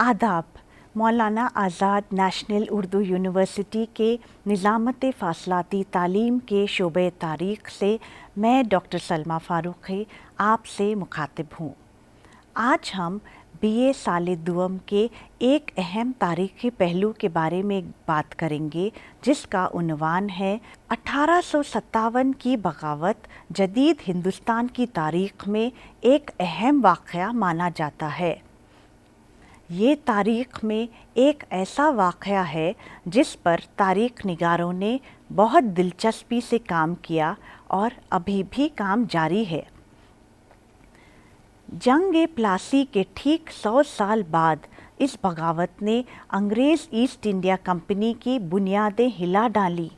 आदाब। मौलाना आज़ाद national Urdu university के निज़ामत फ़ासलाती तालीम के शोबे तारीख़ से मैं डॉक्टर सलमा फ़ारूक़ी आपसे मुखातिब हूँ। आज हम BA साल दुअम के एक अहम तारीख़ी पहलू के बारे में बात करेंगे, जिसका उन्वान है 1857 की बगावत जदीद हिंदुस्तान की तारीख़ में एक अहम वाक़या माना जाता है। ये तारीख़ में एक ऐसा वाक़या है जिस पर तारीख़ निगारों ने बहुत दिलचस्पी से काम किया और अभी भी काम जारी है। जंग प्लासी के ठीक 100 साल बाद इस बगावत ने अंग्रेज़ ईस्ट इंडिया कंपनी की बुनियादें हिला डाली।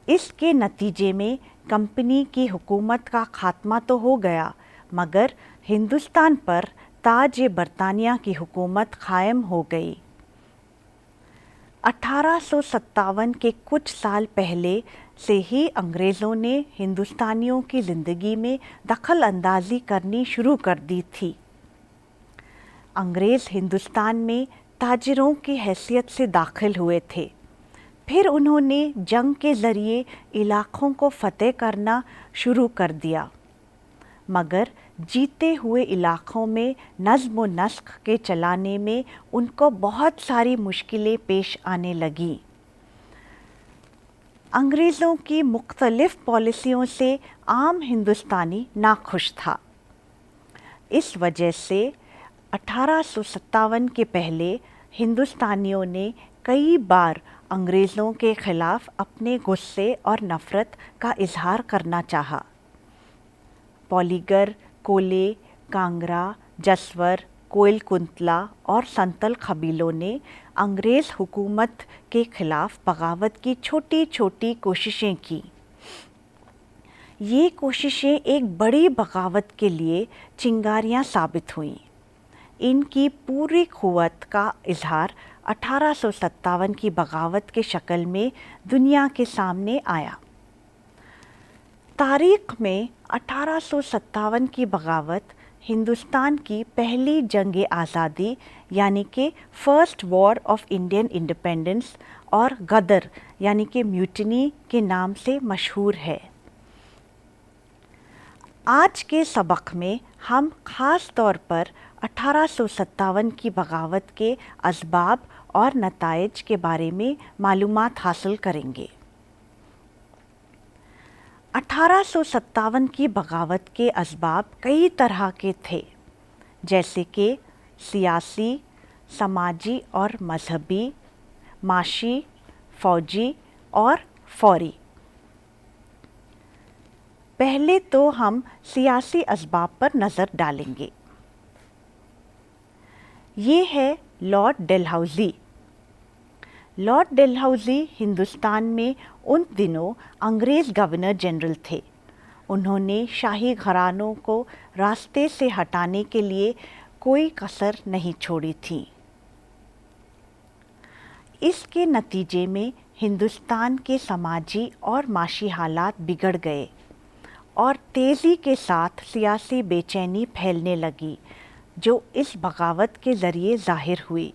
इसके नतीजे में कंपनी की हुकूमत का खात्मा तो हो गया, मगर हिंदुस्तान पर ताज बरतानिया की हुकूमत कायम हो गई। 1857 के कुछ साल पहले से ही अंग्रेज़ों ने हिंदुस्तानियों की ज़िंदगी में दखल अंदाज़ी करनी शुरू कर दी थी। अंग्रेज़ हिंदुस्तान में ताजिरों की हैसियत से दाखिल हुए थे। फिर उन्होंने जंग के ज़रिए इलाक़ों को फ़तेह करना शुरू कर दिया, मगर जीते हुए इलाक़ों में नज़्म व नस्क के चलाने में उनको बहुत सारी मुश्किलें पेश आने लगीं। अंग्रेज़ों की मुख्तलिफ़ पॉलिसियों से आम हिंदुस्तानी नाखुश था। इस वजह से 1857 के पहले हिंदुस्तानियों ने कई बार अंग्रेज़ों के ख़िलाफ़ अपने गुस्से और नफ़रत का इजहार करना चाहा। पौलीगर, कोले, कांगरा, जसवर, कोयल कुंतला और संतल कबीलों ने अंग्रेज़ हुकूमत के ख़िलाफ़ बगावत की छोटी छोटी कोशिशें की। ये कोशिशें एक बड़ी बगावत के लिए चिंगारियां साबित हुईं। इनकी पूरी क़ुव्वत का इजहार 1857 की बगावत के शक्ल में दुनिया के सामने आया। तारीख़ में 1857 की बगावत हिंदुस्तान की पहली जंग आज़ादी यानी कि first war of Indian independence और गदर यानी कि म्यूटिनी के नाम से मशहूर है। आज के सबक में हम ख़ास तौर पर 1857 की बगावत के असबाब और नताइज के बारे में मालूमात हासिल करेंगे। 1857 की बगावत के असबाब कई तरह के थे, जैसे कि सियासी, समाजी और मजहबी, माशी, फ़ौजी और फौरी। पहले तो हम सियासी असबाब पर नज़र डालेंगे। ये है Lord Dalhousie. Lord Dalhousie Hindustan में उन दिनों अंग्रेज़ गवर्नर जनरल थे। उन्होंने शाही घरानों को रास्ते से हटाने के लिए कोई कसर नहीं छोड़ी थी। इसके नतीजे में हिंदुस्तान के समाजी और माशी हालात बिगड़ गए और तेज़ी के साथ सियासी बेचैनी फैलने लगी, जो इस बगावत के ज़रिए ज़ाहिर हुई।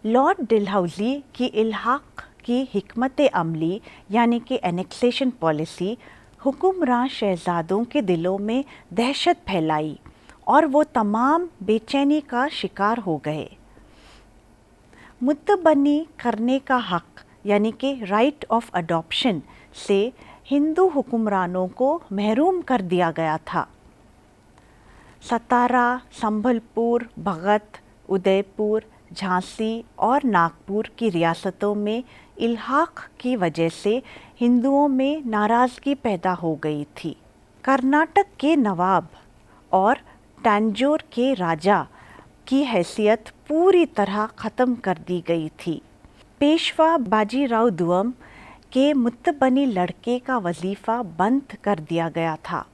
लॉर्ड डलहौज़ी की इल्हाक़ की हिकमत अमली यानी कि एनेक्सेशन पॉलिसी हुक्मरान शहज़ादों के दिलों में दहशत फैलाई और वो तमाम बेचैनी का शिकार हो गए। मुतबन्नी करने का हक़ यानी कि राइट ऑफ अडॉप्शन से हिंदू हुक्मरानों को महरूम कर दिया गया था। सतारा, संभलपुर, भगत, उदयपुर, झांसी और नागपुर की रियासतों में इल्हाक़ की वजह से हिंदुओं में नाराज़गी पैदा हो गई थी। कर्नाटक के नवाब और तंजौर के राजा की हैसियत पूरी तरह ख़त्म कर दी गई थी। पेशवा बाजीराव दुआम के मुतबनी लड़के का वजीफ़ा बंद कर दिया गया था।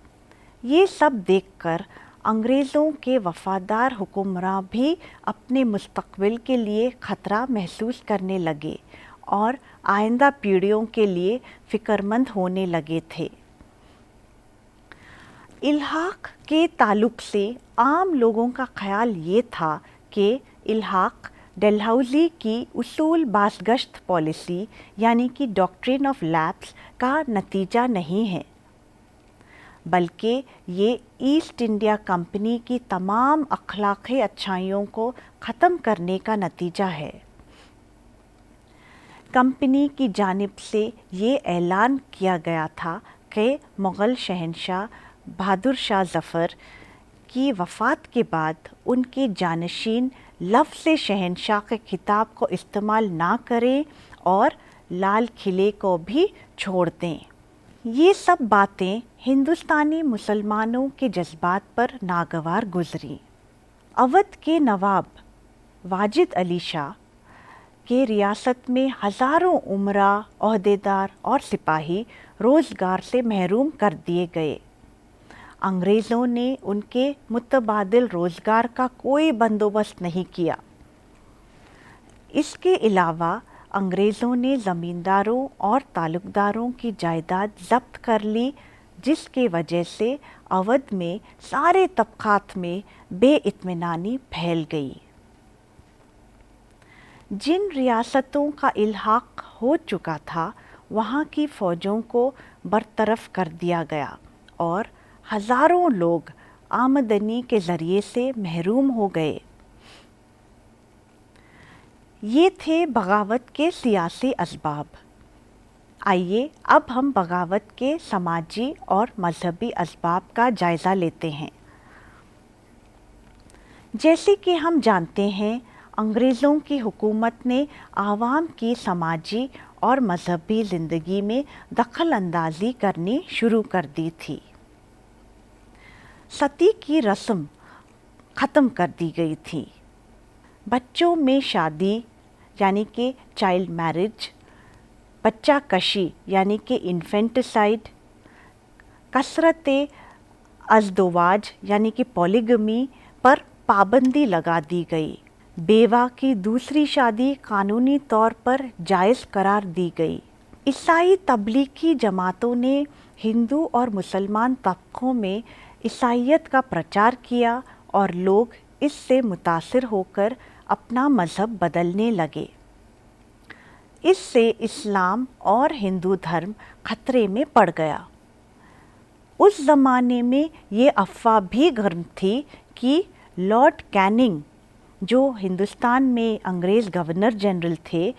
یہ سب دیکھ کر انگریزوں کے وفادار حکمراں بھی اپنے مستقبل کے لیے خطرہ محسوس کرنے لگے اور آئندہ پیڑھیوں کے لیے فکر مند ہونے لگے تھے۔ الحاق کے تعلق سے عام لوگوں کا خیال یہ تھا کہ الحاق ڈلہوزی کی اصول بازگشت پالیسی یعنی کہ ڈاکٹرین آف لیپس کا نتیجہ نہیں ہے، بلکہ یہ ایسٹ انڈیا کمپنی کی تمام اخلاقی اچھائیوں کو ختم کرنے کا نتیجہ ہے۔ کمپنی کی جانب سے یہ اعلان کیا گیا تھا کہ مغل شہنشاہ بہادر شاہ ظفر کی وفات کے بعد ان کے جانشین لفظ شہنشاہ کے خطاب کو استعمال نہ کریں اور لال قلعے کو بھی چھوڑ دیں۔ یہ سب باتیں ہندوستانی مسلمانوں کے جذبات پر ناگوار گزریں۔ اودھ کے نواب واجد علی شاہ کے ریاست میں ہزاروں امراء، عہدیدار اور سپاہی روزگار سے محروم کر دیے گئے۔ انگریزوں نے ان کے متبادل روزگار کا کوئی بندوبست نہیں کیا۔ اس کے علاوہ انگریزوں نے زمینداروں اور تعلقداروں کی جائیداد ضبط کر لی، جس کی وجہ سے اودھ میں سارے طبقات میں بے اطمینانی پھیل گئی۔ جن ریاستوں کا الحاق ہو چکا تھا وہاں کی فوجوں کو برطرف کر دیا گیا اور ہزاروں لوگ آمدنی کے ذریعے سے محروم ہو گئے۔ یہ تھے بغاوت کے سیاسی اسباب۔ آئیے اب ہم بغاوت کے سماجی اور مذہبی اسباب کا جائزہ لیتے ہیں۔ جیسے کہ ہم جانتے ہیں، انگریزوں کی حکومت نے عوام کی سماجی اور مذہبی زندگی میں دخل اندازی کرنی شروع کر دی تھی۔ ستی کی رسم ختم کر دی گئی تھی۔ بچوں میں شادی یعنی کہ چائلڈ میرج، بچہ کشی یعنی کہ انفینٹسائڈ، کثرت ازدواج یعنی کہ پولیگمی پر پابندی لگا دی گئی۔ بیوہ کی دوسری شادی قانونی طور پر جائز قرار دی گئی۔ عیسائی تبلیغی جماعتوں نے ہندو اور مسلمان طبقوں میں عیسائیت کا پرچار کیا اور لوگ اس سے متاثر ہو کر اپنا مذہب بدلنے لگے۔ اس سے اسلام اور ہندو دھرم خطرے میں پڑ گیا۔ اس زمانے میں یہ افواہ بھی گرم تھی کہ لارڈ کیننگ، جو ہندوستان میں انگریز گورنر جنرل تھے،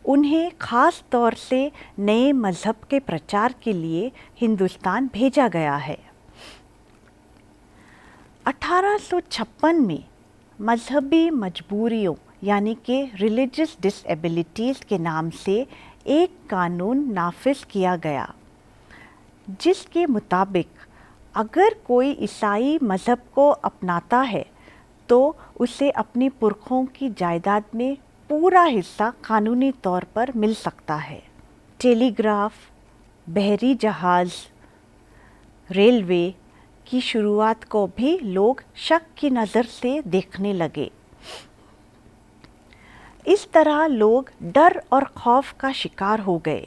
انہیں خاص طور سے نئے مذہب کے پرچار کے لیے ہندوستان بھیجا گیا ہے۔ 1856 میں مذہبی مجبوریوں یعنی کہ ریلیجس ڈس ایبلٹیز کے نام سے ایک قانون نافذ کیا گیا، جس کے مطابق اگر کوئی عیسائی مذہب کو اپناتا ہے تو اسے اپنی پرکھوں کی جائیداد میں پورا حصہ قانونی طور پر مل سکتا ہے۔ ٹیلی گراف، بحری جہاز، ریلوے کی شروعات کو بھی لوگ شک کی نظر سے دیکھنے لگے۔ اس طرح لوگ ڈر اور خوف کا شکار ہو گئے۔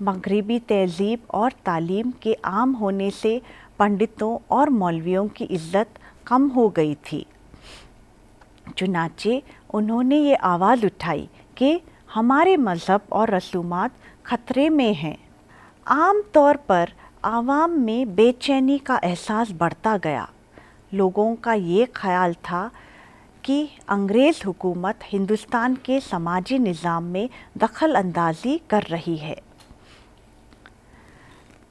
مغربی تہذیب اور تعلیم کے عام ہونے سے پنڈتوں اور مولویوں کی عزت کم ہو گئی تھی۔ چنانچہ انہوں نے یہ آواز اٹھائی کہ ہمارے مذہب اور رسومات خطرے میں ہیں۔ عام طور پر عوام میں بے چینی کا احساس بڑھتا گیا۔ لوگوں کا یہ خیال تھا کہ انگریز حکومت ہندوستان کے سماجی نظام میں دخل اندازی کر رہی ہے۔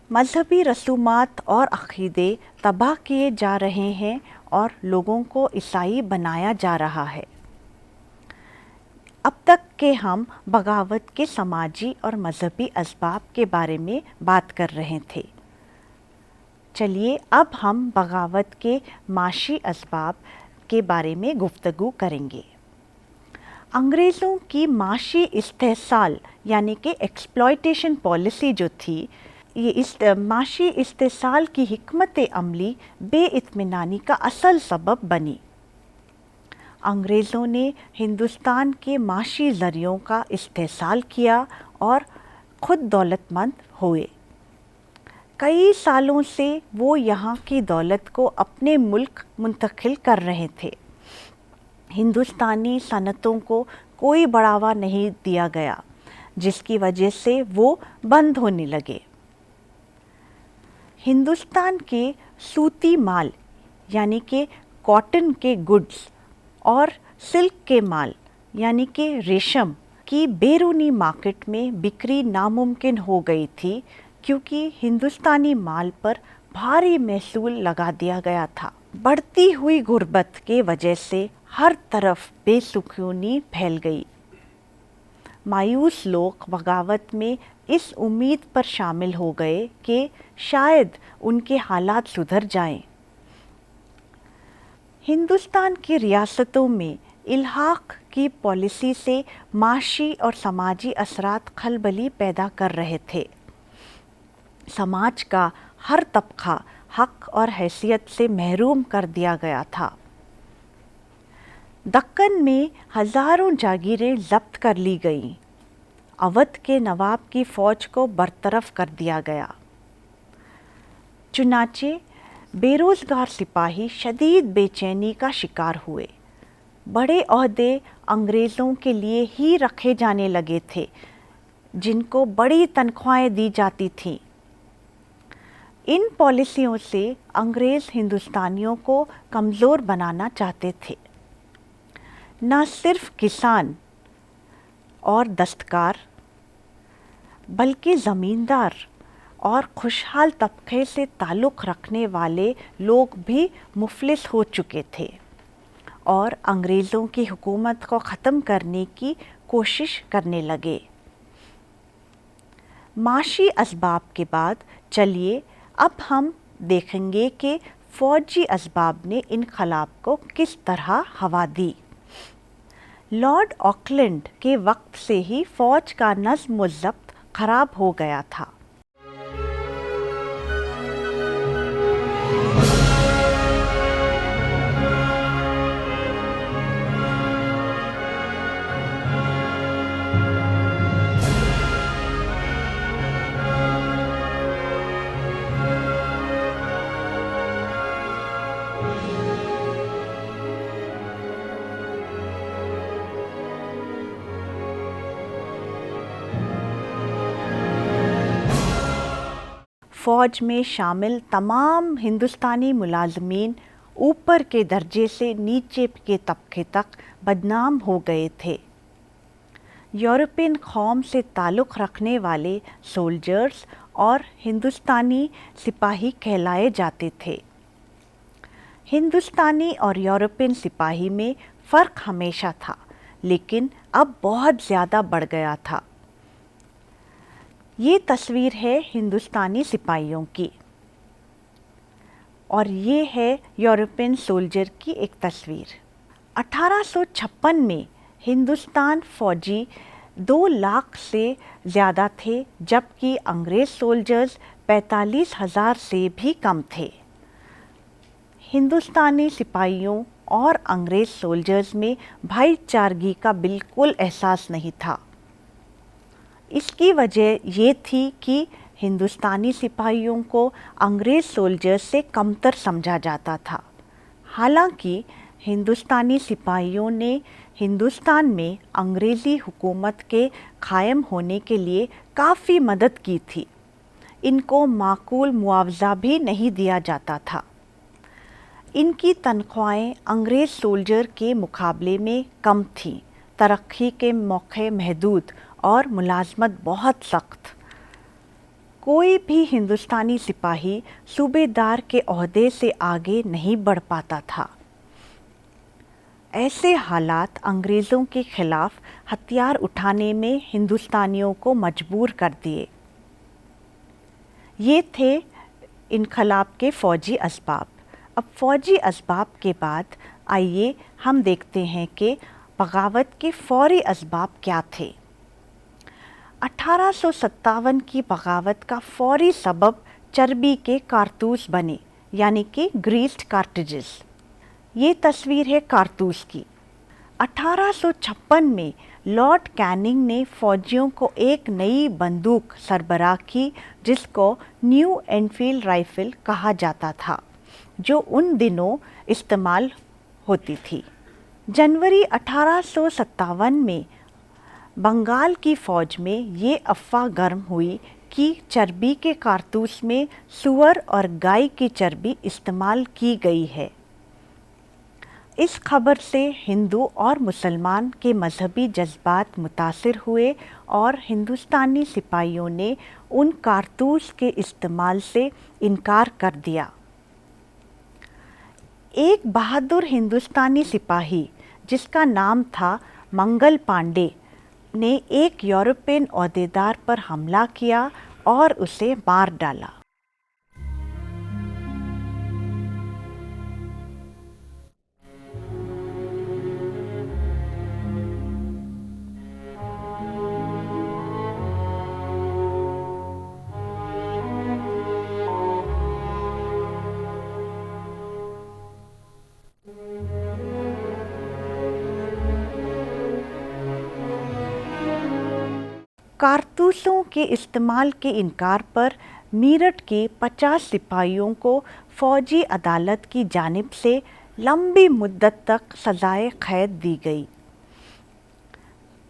مذہبی رسومات اور عقیدے تباہ کیے جا رہے ہیں اور لوگوں کو عیسائی بنایا جا رہا ہے۔ اب تک کہ ہم بغاوت کے سماجی اور مذہبی اسباب کے بارے میں بات کر رہے تھے، چلیے اب ہم بغاوت کے معاشی اسباب کے بارے میں گفتگو کریں گے۔ انگریزوں کی معاشی استحصال یعنی کہ ایکسپلائٹیشن پالیسی جو تھی، معاشی استحصال کی حکمت عملی بے اطمینانی کا اصل سبب بنی۔ انگریزوں نے ہندوستان کے معاشی ذریعوں کا استحصال کیا اور خود دولت مند ہوئے۔ کئی سالوں سے وہ یہاں کی دولت کو اپنے ملک منتقل کر رہے تھے۔ ہندوستانی صنعتوں کو کوئی بڑھاوا نہیں دیا گیا، جس کی وجہ سے وہ بند ہونے لگے۔ ہندوستان کے صوتی مال یعنی کہ کاٹن کے گڈز اور سلک کے مال یعنی کہ ریشم کی بیرونی مارکیٹ میں بکری ناممکن ہو گئی تھی، کیونکہ ہندوستانی مال پر بھاری محصول لگا دیا گیا تھا۔ بڑھتی ہوئی غربت کے وجہ سے ہر طرف بے سکونی پھیل گئی۔ مایوس لوگ بغاوت میں اس امید پر شامل ہو گئے کہ شاید ان کے حالات سدھر جائیں۔ ہندوستان کی ریاستوں میں الحاق کی پالیسی سے معاشی اور سماجی اثرات خلبلی پیدا کر رہے تھے۔ سماج کا ہر طبقہ حق اور حیثیت سے محروم کر دیا گیا تھا۔ دکن میں ہزاروں جاگیریں ضبط کر لی گئیں۔ اودھ کے نواب کی فوج کو برطرف کر دیا گیا۔ چنانچہ بے روزگار سپاہی شدید بے چینی کا شکار ہوئے۔ بڑے عہدے انگریزوں کے لیے ہی رکھے جانے لگے تھے، جن کو بڑی تنخواہیں دی جاتی تھیں۔ ان پالیسیوں سے انگریز ہندوستانیوں کو کمزور بنانا چاہتے تھے۔ نہ صرف کسان اور دستکار بلکہ زمیندار اور خوشحال طبقے سے تعلق رکھنے والے لوگ بھی مفلس ہو چکے تھے اور انگریزوں کی حکومت کو ختم کرنے کی کوشش کرنے لگے۔ معاشی اسباب کے بعد چلیے اب ہم دیکھیں گے کہ فوجی اسباب نے انقلاب کو کس طرح ہوا دی۔ لارڈ آکلینڈ کے وقت سے ہی فوج کا نظم و ضبط خراب ہو گیا تھا۔ فوج میں شامل تمام ہندوستانی ملازمین اوپر کے درجے سے نیچے کے طبقے تک بدنام ہو گئے تھے۔ یورپین قوم سے تعلق رکھنے والے سولجرز اور ہندوستانی سپاہی کہلائے جاتے تھے۔ ہندوستانی اور یورپین سپاہی میں فرق ہمیشہ تھا، لیکن اب بہت زیادہ بڑھ گیا تھا۔ یہ تصویر ہے ہندوستانی سپاہیوں کی، اور یہ ہے یورپین سولجر کی ایک تصویر۔ 1856 میں ہندوستان فوجی 2 لاکھ سے زیادہ تھے، جبکہ انگریز سولجرز 45,000 سے بھی کم تھے۔ ہندوستانی سپاہیوں اور انگریز سولجرز میں بھائی چارگی کا بالکل احساس نہیں تھا۔ اس کی وجہ یہ تھی کہ ہندوستانی سپاہیوں کو انگریز سولجرز سے کمتر سمجھا جاتا تھا، حالانکہ ہندوستانی سپاہیوں نے ہندوستان میں انگریزی حکومت کے قائم ہونے کے لیے کافی مدد کی تھی۔ ان کو معقول معاوضہ بھی نہیں دیا جاتا تھا۔ ان کی تنخواہیں انگریز سولجر کے مقابلے میں کم تھیں، ترقی کے موقع محدود اور ملازمت بہت سخت۔ کوئی بھی ہندوستانی سپاہی صوبے دار کے عہدے سے آگے نہیں بڑھ پاتا تھا۔ ایسے حالات انگریزوں کے خلاف ہتھیار اٹھانے میں ہندوستانیوں کو مجبور کر دیے۔ یہ تھے انقلاب کے فوجی اسباب۔ اب فوجی اسباب کے بعد آئیے ہم دیکھتے ہیں کہ بغاوت کے فوری اسباب کیا تھے۔ 1857 की बगावत का फौरी सबब चर्बी के कारतूस बने, यानी कि ग्रीस्ड कार्ट्रिजेस। ये तस्वीर है कारतूस की। 1856 में लॉर्ड कैनिंग ने फौजियों को एक नई बंदूक सरबराह की जिसको न्यू एनफील्ड राइफल कहा जाता था, जो उन दिनों इस्तेमाल होती थी। जनवरी 1857 में बंगाल की फ़ौज में ये अफवाह गर्म हुई कि चर्बी के कारतूस में सूअर और गाय की चर्बी इस्तेमाल की गई है। इस खबर से हिंदू और मुसलमान के मजहबी जज्बात मुतासिर हुए और हिंदुस्तानी सिपाहियों ने उन कारतूस के इस्तेमाल से इनकार कर दिया। एक बहादुर हिंदुस्तानी सिपाही जिसका नाम था मंगल पांडे ने एक यूरोपियन ओहदेदार पर हमला किया और उसे मार डाला। कारतूसों के इस्तेमाल के इनकार पर मीरठ के 50 सिपाहियों को फ़ौजी अदालत की जानिब से लंबी मुद्दत तक सज़ाए क़ैद दी गई।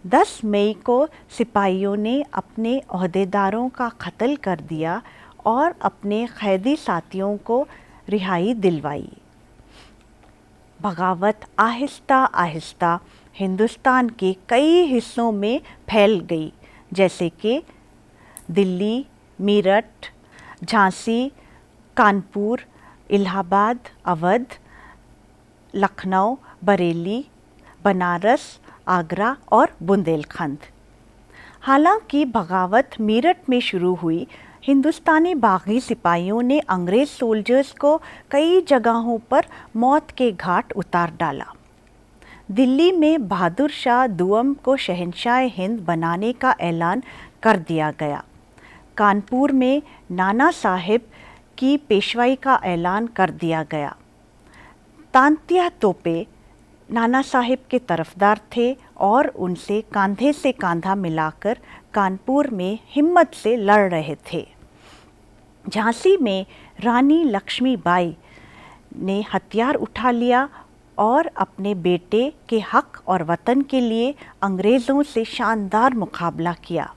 10 मई को सिपाहियों ने अपने ओहदेदारों का कत्ल कर दिया और अपने कैदी साथियों को रिहाई दिलवाई। बगावत आहिस्ता आहिस्ता हिंदुस्तान के कई हिस्सों में फैल गई, जैसे कि दिल्ली, मीरठ, झांसी, कानपुर, इलाहाबाद, अवध, लखनऊ, बरेली, बनारस, आगरा और बुंदेलखंड। हालांकि बगावत मीरठ में शुरू हुई, हिंदुस्तानी बागी सिपाहियों ने अंग्रेज़ सोल्जर्स को कई जगहों पर मौत के घाट उतार डाला। दिल्ली में बहादुर शाह दुआम को शहंशाह हिंद बनाने का ऐलान कर दिया गया। कानपुर में नाना साहिब की पेशवाई का ऐलान कर दिया गया। तांत्या तोपे नाना साहिब के तरफदार थे और उनसे कांधे से कांधा मिलाकर कानपुर में हिम्मत से लड़ रहे थे। झांसी में रानी लक्ष्मीबाई ने हथियार उठा लिया और अपने बेटे के हक और वतन के लिए अंग्रेज़ों से शानदार मुकाबला किया।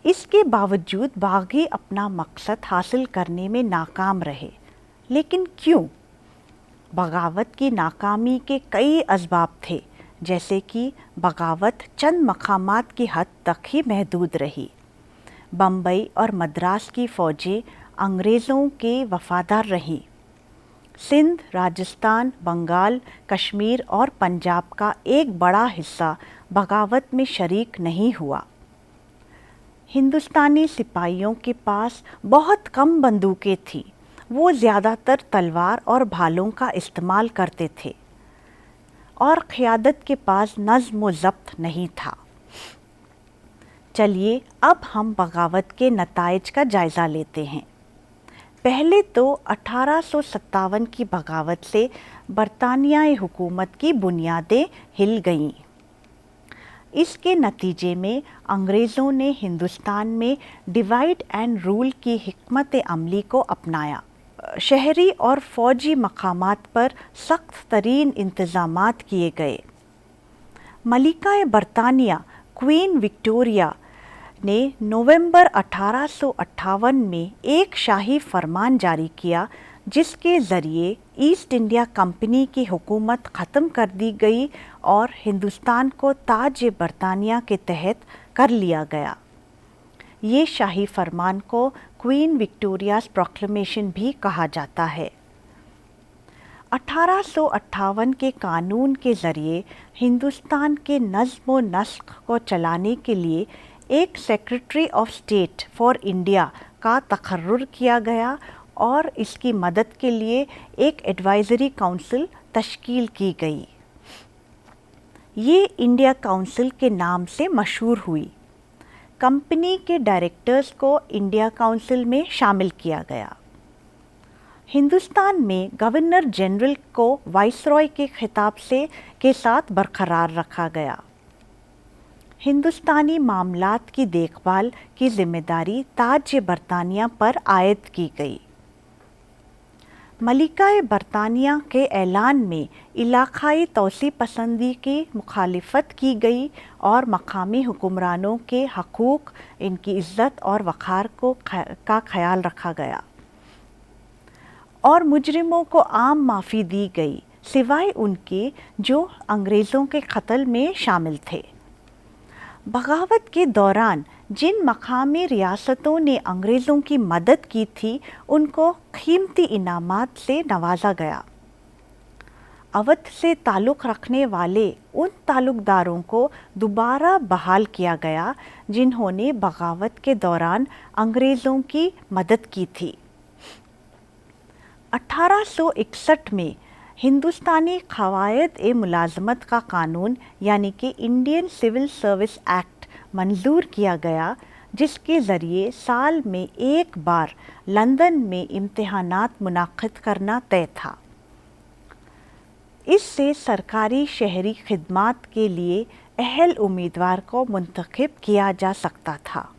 इसके बावजूद बागी अपना मकसद हासिल करने में नाकाम रहे। लेकिन क्यों? बगावत की नाकामी के कई असबाब थे, जैसे कि बगावत चंद मकामात की हद तक ही महदूद रही। बम्बई और मद्रास की फ़ौजें अंग्रेज़ों के वफ़ादार रहीं। सिंध, राजस्थान, बंगाल, कश्मीर और पंजाब का एक बड़ा हिस्सा बगावत में शरीक नहीं हुआ। हिंदुस्तानी सिपाहियों के पास बहुत कम बंदूकें थीं। वो ज़्यादातर तलवार और भालों का इस्तेमाल करते थे और क़यादत के पास नज़्म व ज़ब्त नहीं था। चलिए अब हम बगावत के नताइज का जायज़ा लेते हैं। पहले तो 1857 की बगावत से बरतानियाई हुकूमत की बुनियादें हिल गईं। इसके नतीजे में अंग्रेज़ों ने हिंदुस्तान में डिवाइड एंड रूल की हिकमत अमली को अपनाया। शहरी और फ़ौजी मकामात पर सख्त तरीन इंतज़ामात किए गए। मलिका बरतानिया क्वीन विक्टोरिया ने नवंबर 1858 में एक शाही फरमान जारी किया जिसके ज़रिए ईस्ट इंडिया कंपनी की हुकूमत ख़त्म कर दी गई और हिंदुस्तान को ताज बरतानिया के तहत कर लिया गया। ये शाही फरमान को क्वीन विक्टोरियाज़ प्रोक्लेमेशन भी कहा जाता है। 1858 के कानून के ज़रिए हिंदुस्तान के नज़्म व नस्क को चलाने के लिए एक secretary of state for India का तकर्रुर किया गया और इसकी मदद के लिए एक एडवाइज़री काउंसिल तश्कील की गई। ये इंडिया काउंसिल के नाम से मशहूर हुई। कंपनी के डायरेक्टर्स को इंडिया काउंसिल में शामिल किया गया। हिंदुस्तान में गवर्नर जनरल को वाइसरॉय के खिताब से के साथ बरकरार रखा गया। हिंदुस्तानी मामलात की देखभाल की जिम्मेदारी ताज बरतानिया पर आयद की गई। मलिकाए बरतानिया के ऐलान में इलाक़ाई तौसी पसंदी की मुखालिफत की गई और मकामी हुक्मरानों के हकूक़, इनकी इज़्ज़त और वक़ार का ख्याल रखा गया और मुजरिमों को आम माफ़ी दी गई, सिवाय उनके जो अंग्रेज़ों के कत्ल में शामिल थे। बगावत के दौरान जिन मकामी रियासतों ने अंग्रेज़ों की मदद की थी, उनको कीमती इनामात से नवाजा गया। अवध से ताल्लुक़ रखने वाले उन ताल्लुक़दारों को दोबारा बहाल किया गया जिन्होंने बगावत के दौरान अंग्रेज़ों की मदद की थी। 1861 में हिंदुस्तानी क़वायद-ए-मुलाज़मत का कानून यानी कि इंडियन सिविल सर्विस एक्ट मंजूर किया गया, जिसके ज़रिए साल में एक बार लंदन में इम्तिहानात मुनाक़िद करना तय था। इससे सरकारी शहरी खिदमात के लिए अहल उम्मीदवार को मुंतखब किया जा सकता था।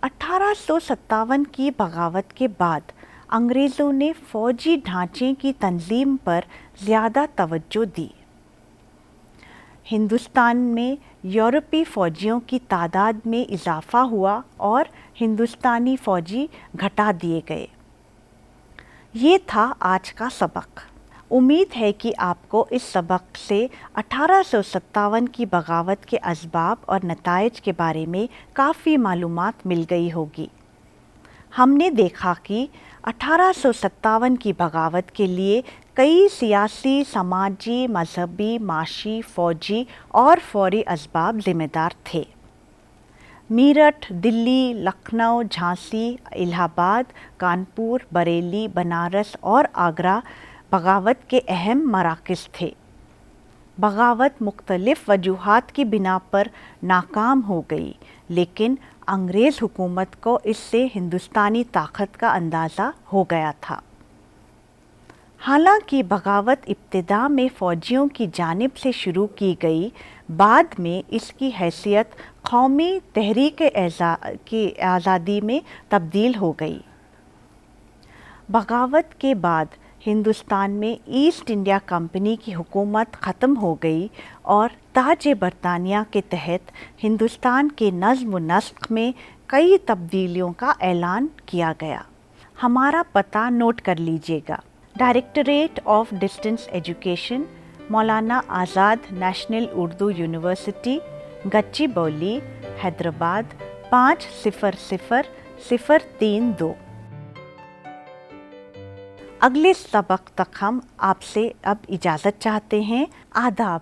1857 की बगावत के बाद अंग्रेज़ों ने फ़ौजी ढांचे की तंज़ीम पर ज़्यादा तवज्जो दी। हिंदुस्तान में यूरोपी फ़ौजियों की तादाद में इजाफ़ा हुआ और हिंदुस्तानी फ़ौजी घटा दिए गए। ये था आज का सबक। उम्मीद है कि आपको इस सबक से 1857 की बगावत के असबाब और नताइज के बारे में काफ़ी मालूमात मिल गई होगी। हमने देखा कि 1857 की बगावत के लिए कई सियासी, समाजी, मजहबी, माशी, फ़ौजी और फौरी असबाब ज़िम्मेदार थे। मीरठ, दिल्ली, लखनऊ, झांसी, इलाहाबाद, कानपुर, बरेली, बनारस और आगरा बगावत के अहम मराकज़ थे। बगावत मुख्तलिफ़ वजूहात की बिना पर नाकाम हो गई, लेकिन अंग्रेज़ हुकूमत को इससे हिंदुस्तानी ताकत का अंदाज़ा हो गया था। हालांकि बगावत इब्तिदा में फ़ौजियों की जानिब से शुरू की गई, बाद में इसकी हैसियत कौमी तहरीक आज़ादी में तब्दील हो गई। बगावत के बाद हिंदुस्तान में ईस्ट इंडिया कंपनी की हुकूमत ख़त्म हो गई और ताज बरतानिया के तहत हिंदुस्तान के नज़्म व नस्क़ में कई तब्दीलियों का ऐलान किया गया। हमारा पता नोट कर लीजिएगा। Directorate of distance education, Maulana Azad national Urdu university, Gachibowli, Hyderabad 500032। अगले सबक तक हम आपसे अब इजाज़त चाहते हैं। आदाब।